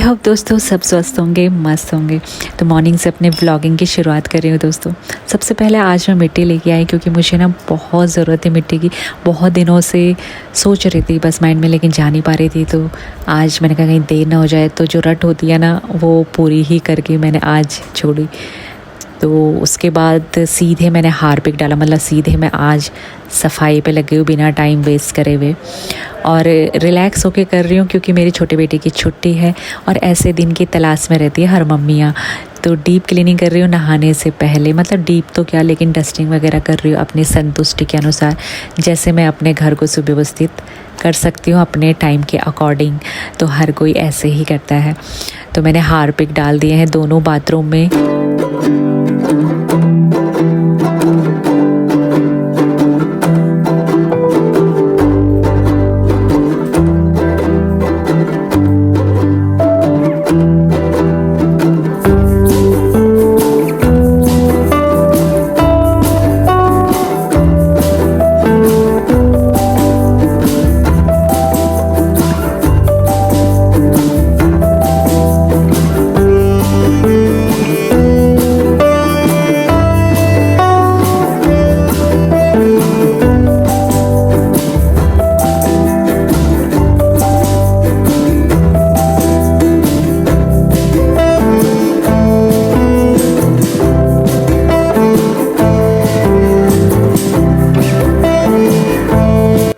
अब दोस्तों सब स्वस्थ होंगे, मस्त होंगे। तो मॉर्निंग से अपने व्लॉगिंग की शुरुआत कर रही हूँ दोस्तों। सबसे पहले आज मैं मिट्टी लेके आई क्योंकि मुझे ना बहुत ज़रूरत है मिट्टी की। बहुत दिनों से सोच रही थी बस माइंड में, लेकिन जा नहीं पा रही थी। तो आज मैंने कहा कहीं देर ना हो जाए, तो जो रट होती है ना वो पूरी ही करके मैंने आज छोड़ी। तो उसके बाद सीधे मैंने हार्पिक डाला, मतलब सीधे मैं आज सफाई पे लगी हूँ बिना टाइम वेस्ट करे हुए, और रिलैक्स होके कर रही हूँ क्योंकि मेरी छोटे बेटे की छुट्टी है और ऐसे दिन की तलाश में रहती है हर मम्मियाँ। तो डीप क्लीनिंग कर रही हूँ नहाने से पहले, मतलब डीप तो क्या, लेकिन डस्टिंग वगैरह कर रही हूँ अपनी संतुष्टि के अनुसार, जैसे मैं अपने घर को सुव्यवस्थित कर सकती हूँ अपने टाइम के अकॉर्डिंग। तो हर कोई ऐसे ही करता है। तो मैंने हार्पिक डाल दिए हैं दोनों बाथरूम में।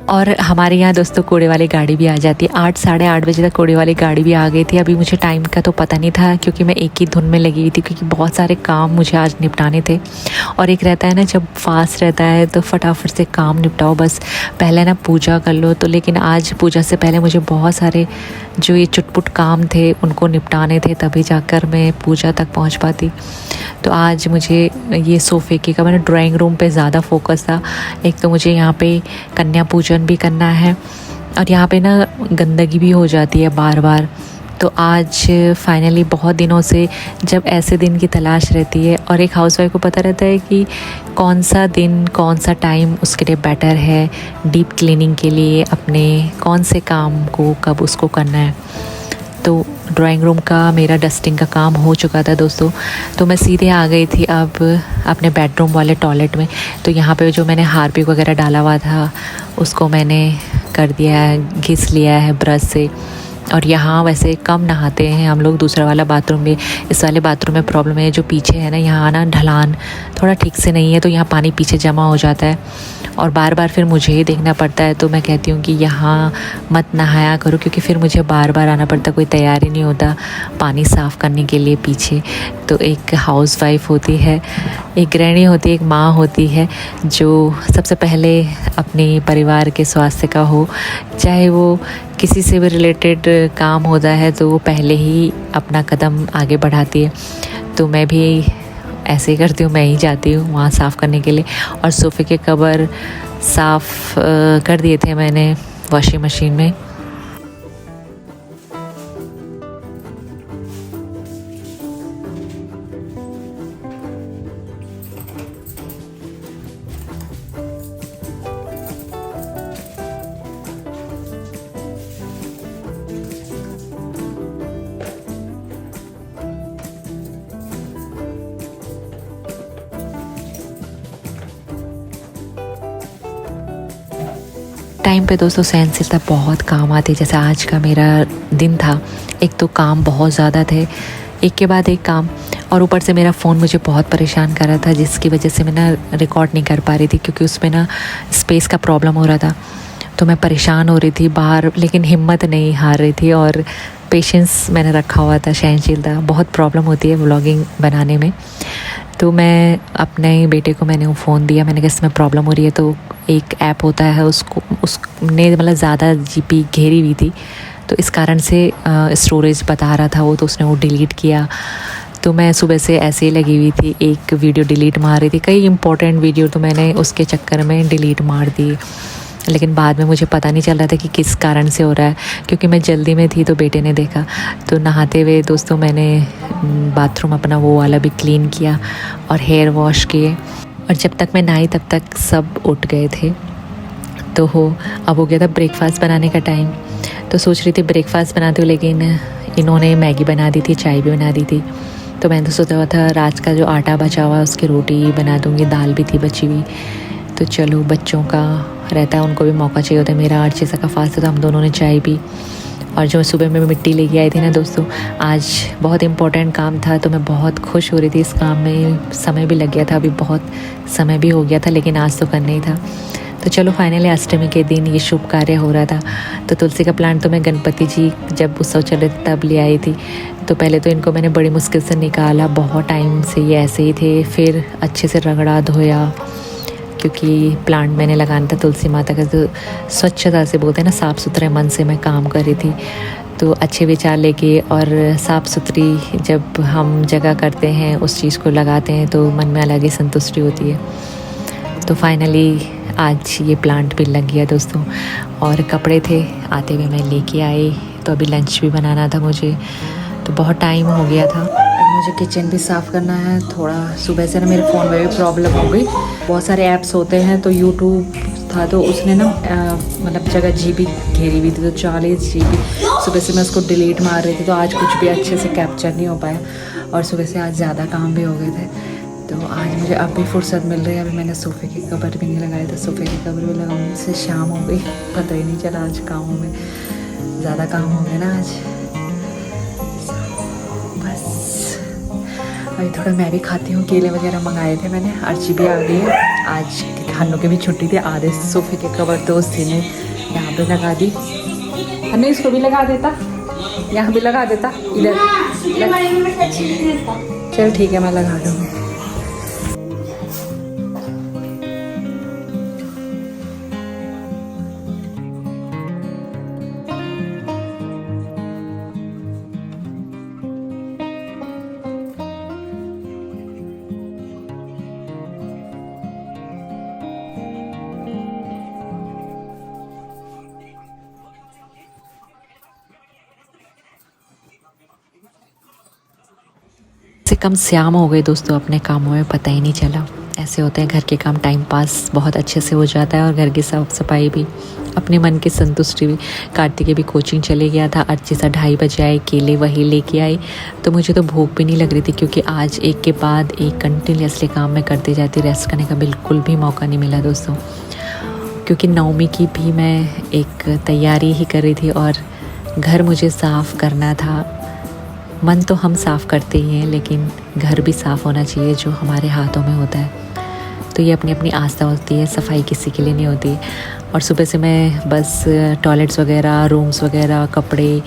और हमारे यहाँ दोस्तों कूड़े वाली गाड़ी भी आ जाती है। 8 साढ़े 8 बजे तक कूड़े वाली गाड़ी भी आ गई थी। अभी मुझे टाइम का तो पता नहीं था क्योंकि मैं एक ही धुन में लगी हुई थी, क्योंकि बहुत सारे काम मुझे आज निपटाने थे। और एक रहता है ना, जब फास्ट रहता है तो फटाफट से काम निपटाओ, बस पहले ना पूजा कर लो। तो लेकिन आज पूजा से पहले मुझे बहुत सारे जो ये चुटपुट काम थे उनको निपटाने थे, तभी जाकर मैं पूजा तक पहुँच पाती। तो आज मुझे ये सोफ़े का मैंने ड्राइंग रूम पे ज़्यादा फोकस था। एक तो मुझे यहाँ पे कन्या पूजन भी करना है और यहाँ पे ना गंदगी भी हो जाती है बार बार। तो आज फाइनली बहुत दिनों से जब ऐसे दिन की तलाश रहती है और एक हाउसवाइफ को पता रहता है कि कौन सा दिन कौन सा टाइम उसके लिए बेटर है डीप क्लीनिंग के लिए, अपने कौन से काम को कब उसको करना है। तो ड्राइंग रूम का मेरा डस्टिंग का काम हो चुका था दोस्तों। तो मैं सीधे आ गई थी अब अपने बेडरूम वाले टॉयलेट में। तो यहाँ पे जो मैंने हार्पिक वगैरह डाला हुआ था उसको मैंने कर दिया है, घिस लिया है ब्रश से। और यहाँ वैसे कम नहाते हैं हम लोग, दूसरा वाला बाथरूम में। इस वाले बाथरूम में प्रॉब्लम है, जो पीछे है ना, यहाँ ना ढलान थोड़ा ठीक से नहीं है, तो यहाँ पानी पीछे जमा हो जाता है और बार बार फिर मुझे ही देखना पड़ता है। तो मैं कहती हूँ कि यहाँ मत नहाया करो, क्योंकि फिर मुझे बार बार आना पड़ता, कोई तैयार ही नहीं होता पानी साफ़ करने के लिए पीछे। तो एक हाउसवाइफ होती है, एक गृहिणी होती है, एक माँ होती है, जो सबसे पहले अपने परिवार के स्वास्थ्य का हो, चाहे वो किसी से भी रिलेटेड काम होता है तो वो पहले ही अपना कदम आगे बढ़ाती है। तो मैं भी ऐसे ही करती हूँ, मैं ही जाती हूँ वहाँ साफ़ करने के लिए। और सोफ़े के कवर साफ़ कर दिए थे मैंने वॉशिंग मशीन में। टाइम पे दोस्तों सहनशीलता बहुत काम आती है। जैसे आज का मेरा दिन था, एक तो काम बहुत ज़्यादा थे, एक के बाद एक काम, और ऊपर से मेरा फ़ोन मुझे बहुत परेशान कर रहा था, जिसकी वजह से मैं ना रिकॉर्ड नहीं कर पा रही थी क्योंकि उसमें ना स्पेस का प्रॉब्लम हो रहा था। तो मैं परेशान हो रही थी बाहर, लेकिन हिम्मत नहीं हार रही थी और पेशेंस मैंने रखा हुआ था, सहनशीलता। बहुत प्रॉब्लम होती है व्लॉगिंग बनाने में। तो मैं अपने बेटे को मैंने वो फ़ोन दिया, मैंने कहा इसमें प्रॉब्लम हो रही है। तो एक ऐप होता है उसने मतलब ज़्यादा जीबी घेरी हुई थी, तो इस कारण से स्टोरेज बता रहा था वो, तो उसने वो डिलीट किया। तो मैं सुबह से ऐसे ही लगी हुई थी, एक वीडियो डिलीट मार रही थी, कई इंपॉर्टेंट वीडियो तो मैंने उसके चक्कर में डिलीट मार दी। लेकिन बाद में मुझे पता नहीं चल रहा था कि किस कारण से हो रहा है, क्योंकि मैं जल्दी में थी तो बेटे ने देखा। तो नहाते हुए दोस्तों मैंने बाथरूम अपना वो वाला भी क्लीन किया और हेयर वॉश किए। और जब तक मैं नहाई तब तक सब उठ गए थे। तो अब हो गया था ब्रेकफास्ट बनाने का टाइम। तो सोच रही थी ब्रेकफास्ट बनाती हूँ, लेकिन इन्होंने मैगी बना दी थी, चाय भी बना दी थी। तो मैंने तो सोचा हुआ था रात का जो आटा बचा हुआ उसकी रोटी बना दूँगी, दाल भी थी बची हुई। तो चलो, बच्चों का रहता है, उनको भी मौका चाहिए होता है। मेरा 8-6 का फास्ट था, तो हम दोनों ने चाय पी। और जो सुबह में मिट्टी लेके आई थी ना दोस्तों, आज बहुत इम्पोर्टेंट काम था, तो मैं बहुत खुश हो रही थी इस काम में। समय भी लग गया था, अभी बहुत समय भी हो गया था, लेकिन आज तो करना ही था। तो चलो, फाइनली अष्टमी के दिन ये शुभ कार्य हो रहा था। तो तुलसी का प्लांट तो मैं गणपति जी जब उत्सव चल रहे थे तब ले आई थी। तो पहले तो इनको मैंने बड़ी मुश्किल से निकाला, बहुत टाइम से ये ऐसे ही थे। फिर अच्छे से रगड़ा धोया, क्योंकि प्लांट मैंने लगाना था तुलसी माता का। तो स्वच्छता से बोलते हैं ना, साफ़ सुथरे मन से मैं काम कर रही थी। तो अच्छे विचार लेके और साफ़ सुथरी जब हम जगह करते हैं, उस चीज़ को लगाते हैं, तो मन में अलग ही संतुष्टि होती है। तो फाइनली आज ये प्लांट भी लग गया दोस्तों। और कपड़े थे, आते हुए मैं लेके आई। तो अभी लंच भी बनाना था मुझे, तो बहुत टाइम हो गया था। मुझे किचन भी साफ़ करना है थोड़ा। सुबह से ना मेरे फ़ोन में भी प्रॉब्लम हो गई। बहुत सारे ऐप्स होते हैं, तो यूट्यूब था तो उसने ना मतलब जगह GB घेरी हुई थी, तो 40 GB। सुबह से मैं उसको डिलीट मार रही थी, तो आज कुछ भी अच्छे से कैप्चर नहीं हो पाया। और सुबह से आज ज़्यादा काम भी हो गए थे, तो आज मुझे अब भी फुर्सत मिल रही है। अभी मैंने सोफ़े के कवर भी नहीं लगाए, तो सोफ़े के कवर भी लगाऊंगी। से शाम हो गई, पता ही नहीं चला। आज कामों में ज़्यादा काम हो गए ना आज। अभी थोड़ा मैं भी खाती हूँ। केले वगैरह मंगाए थे मैंने। अर्ची भी आ गई है। आज हन्नू की भी छुट्टी थी। आधे सोफ़े के कवर तो उसी ने यहाँ पे लगा दी। हन्नू इसको भी लगा देता, यहाँ भी लगा देता, इधर। चल ठीक है, मैं लगा दूँगी। से कम शाम हो गए दोस्तों, अपने कामों में पता ही नहीं चला। ऐसे होते हैं घर के काम, टाइम पास बहुत अच्छे से हो जाता है, और घर की साफ सफाई भी, अपने मन की संतुष्टि भी। कार्तिक भी कोचिंग चले गया था। अर्ची सा 2:30 बजे आई, केले वही लेके आई। तो मुझे तो भूख भी नहीं लग रही थी, क्योंकि आज एक के बाद एक कंटिन्यूसली काम में करते जाती। रेस्ट करने का बिल्कुल भी मौका नहीं मिला दोस्तों, क्योंकि नवमी की भी मैं एक तैयारी ही कर रही थी, और घर मुझे साफ़ करना था। मन तो हम साफ़ करते ही हैं, लेकिन घर भी साफ़ होना चाहिए, जो हमारे हाथों में होता है। तो ये अपनी अपनी आस्था होती है, सफाई किसी के लिए नहीं होती। और सुबह से मैं बस टॉयलेट्स वगैरह, रूम्स वगैरह, कपड़े,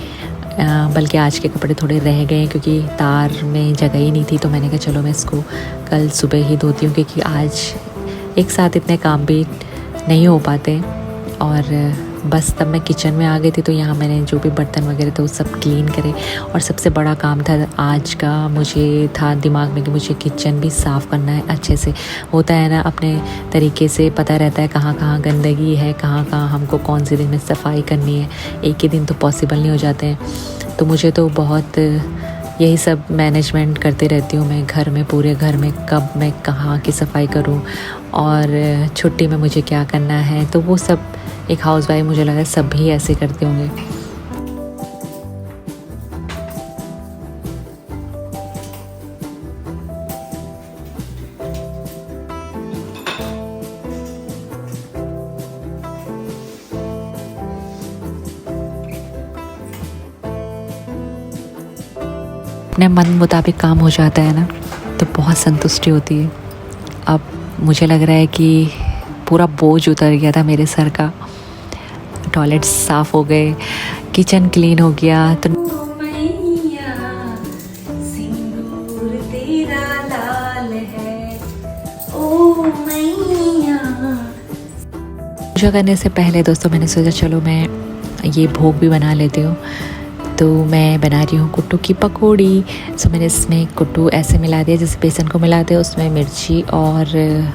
बल्कि आज के कपड़े थोड़े रह गए क्योंकि तार में जगह ही नहीं थी। तो मैंने कहा चलो मैं इसको कल सुबह ही धोती हूँ, क्योंकि आज एक साथ इतने काम भी नहीं हो पाते। और बस तब मैं किचन में आ गई थी। तो यहाँ मैंने जो भी बर्तन वगैरह थे वो सब क्लीन करे। और सबसे बड़ा काम था आज का, मुझे था दिमाग में कि मुझे किचन भी साफ़ करना है अच्छे से। होता है ना, अपने तरीके से पता रहता है कहाँ कहाँ गंदगी है, कहाँ कहाँ हमको कौन से दिन में सफाई करनी है। एक ही दिन तो पॉसिबल नहीं हो जाते हैं। तो मुझे तो बहुत यही सब मैनेजमेंट करते रहती हूँ मैं घर में, पूरे घर में कब मैं कहाँ की सफाई करूँ और छुट्टी में मुझे क्या करना है। तो वो सब एक हाउसवाइफ मुझे लगा सब भी ऐसे करते होंगे। अपने मन मुताबिक काम हो जाता है ना, तो बहुत संतुष्टि होती है। अब मुझे लग रहा है कि पूरा बोझ उतर गया था मेरे सर का। टॉयलेट साफ़ हो गए, किचन क्लीन हो गया। तो पूजा करने से पहले दोस्तों मैंने सोचा चलो मैं ये भोग भी बना लेती हूँ। तो मैं बना रही हूँ कुट्टू की पकौड़ी। सो मैंने इसमें कुट्टू ऐसे मिला दिया जैसे बेसन को मिलाते हैं, उसमें मिर्ची और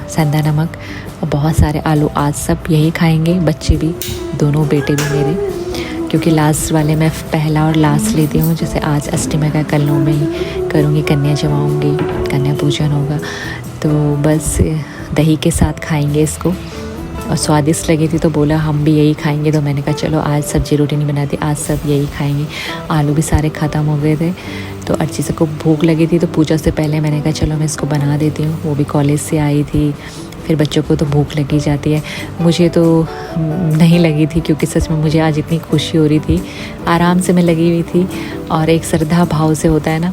सेंधा नमक और बहुत सारे आलू। आज सब यही खाएंगे, बच्चे भी, दोनों बेटे भी मेरे। क्योंकि लास्ट वाले मैं पहला और लास्ट लेती हूँ। जैसे आज अष्टमी का, कल नवमी करूँगी, कन्या जमाऊँगी, कन्या पूजन होगा। तो बस दही के साथ खाएंगे इसको, और स्वादिष्ट लगी थी तो बोला हम भी यही खाएंगे। तो मैंने कहा चलो आज सब्जी रोटी नहीं बनाती, आज सब यही खाएंगे। आलू भी सारे ख़त्म हो गए थे, तो अर्ची से को भूख लगी थी, तो पूजा से पहले मैंने कहा चलो मैं इसको बना देती हूँ। वो भी कॉलेज से आई थी, फिर बच्चों को तो भूख लगी जाती है, मुझे तो नहीं लगी थी, क्योंकि सच में मुझे आज इतनी खुशी हो रही थी। आराम से मैं लगी हुई थी, और एक श्रद्धा भाव से होता है ना,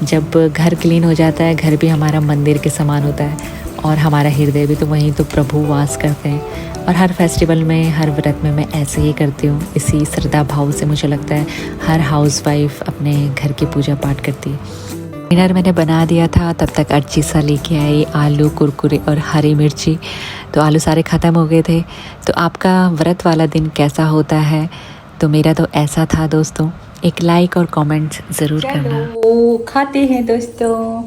जब घर क्लीन हो जाता है, घर भी हमारा मंदिर के समान होता है, और हमारा हृदय भी, तो वहीं तो प्रभु वास करते हैं। और हर फेस्टिवल में, हर व्रत में मैं ऐसे ही करती हूँ, इसी श्रद्धा भाव से। मुझे लगता है हर हाउसवाइफ अपने घर की पूजा पाठ करती है। डिनर मैंने बना दिया था, तब तक अर्ची सा लेके आई आलू, कुरकुरे और हरी मिर्ची। तो आलू सारे ख़त्म हो गए थे। तो आपका व्रत वाला दिन कैसा होता है? तो मेरा तो ऐसा था दोस्तों। एक लाइक और कमेंट ज़रूर करना। चलो खाते हैं दोस्तों।